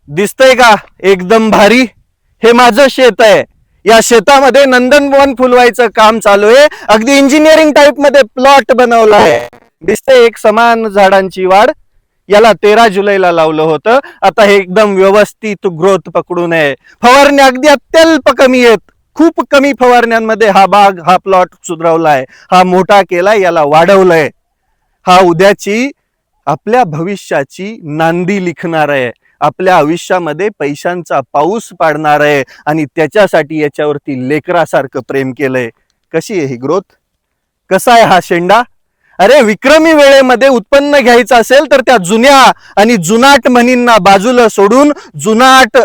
दिसतंय का एकदम भारी? हे माझं शेत आहे. या शेतामध्ये नंदनवन फुलवायचं काम चालू आहे. अगदी इंजिनिअरिंग टाइप मध्ये प्लॉट बनवला आहे. दिसतंय एक समान झाडांची वाढ. याला 13 जुलैला लावलं होतं. आता हे एकदम व्यवस्थित ग्रोथ पकडून आहे. फवारणी अगदी अत्यल्प कमी आहेत. खूप कमी फवारण्यांमध्ये हा बाग, हा प्लॉट सुधरवलाय, हा मोठा केलाय, याला वाढवलंय. हा उद्याची आपल्या भविष्याची नांदी लिखणार आहे. आपल्या आयुष्यामध्ये पैशांचा पाऊस पाडणार आहे आणि त्याच्यासाठी याच्यावरती लेकरासारखं प्रेम केलंय. कशी आहे ही ग्रोथ? कसा आहे हा शेंडा? अरे विक्रमी वेळेमध्ये उत्पन्न घ्यायचं असेल तर त्या जुन्या आणि जुनाट म्हणींना बाजूला सोडून, जुनाट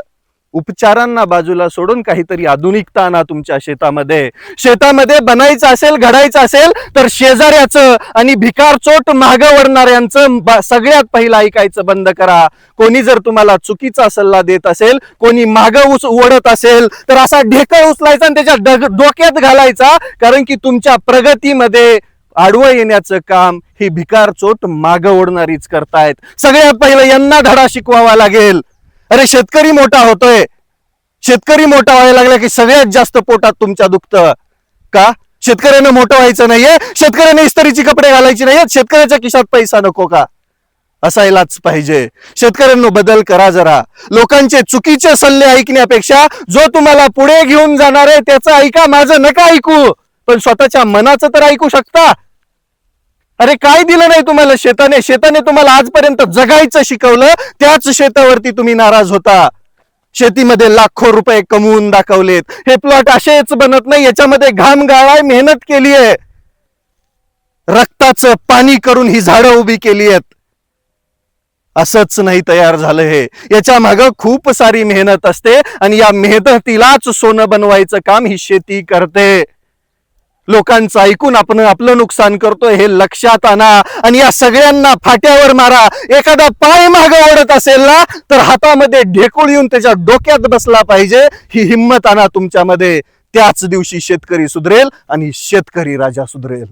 उपचारांना बाजूला सोडून काहीतरी आधुनिकता आणा तुमच्या शेतामध्ये. शेतामध्ये बनायचं असेल, घडायचं असेल तर शेजाऱ्याचं आणि भिकारचोट मागं वळणाऱ्यांचं सगळ्यात पहिलं ऐकायचं बंद करा. कोणी जर तुम्हाला चुकीचा सल्ला देत असेल, कोणी मागं ओढत असेल तर असा ढेकळ उचलायचा आणि त्याच्या डोक्यात घालायचा. कारण की तुमच्या प्रगतीमध्ये आडवं येण्याचं काम ही भिकारचोट मागं ओढणारीच करतायत. सगळ्यात पहिलं यांना धडा शिकवावा लागेल. अरे शेतकरी मोठा होतोय, शेतकरी मोठा व्हायला लागला की सगळ्यात जास्त पोटात तुमच्या दुखतं का? शेतकऱ्यानं मोठं व्हायचं नाहीये, शेतकऱ्याने इस्त्रीचे कपडे घालायचे नाहीये, शेतकऱ्याच्या खिशात पैसा नको का? असायलाच पाहिजे. शेतकऱ्यांनो बदल करा जरा. लोकांचे चुकीचे सल्ले ऐकण्यापेक्षा जो तुम्हाला पुढे घेऊन जाणार आहे त्याचं ऐका, माझं नका ऐकू. पण स्वतःच्या मनाचं तर ऐकू शकता. अरे काय दिलं नाही तुम्हाला शेताने? शेताने तुम्हाला आजपर्यंत जगायचं शिकवलं, त्याच शेतावरती तुम्ही नाराज होता. शेतीमध्ये लाखो रुपये कमवून दाखवलेत. हे प्लॉट असेच बनत नाही, याच्यामध्ये घाम गाळाय, मेहनत केली आहे, रक्ताचं पाणी करून ही झाडं उभी केली आहेत. असंच नाही तयार झालं हे. याच्या मागं खूप सारी मेहनत असते आणि या मेहनतीलाच सोनं बनवायचं काम ही शेती करते. लोकांचं ऐकून आपण आपलं नुकसान करतोय हे लक्षात आणा आणि या सगळ्यांना फाट्यावर मारा. एखादा पाय मागे ओढत असेल ना तर हातामध्ये ढेकूळ येऊन त्याच्या डोक्यात बसला पाहिजे. ही हिंमत आणा तुमच्यामध्ये. त्याच दिवशी शेतकरी सुधरेल आणि शेतकरी राजा सुधरेल.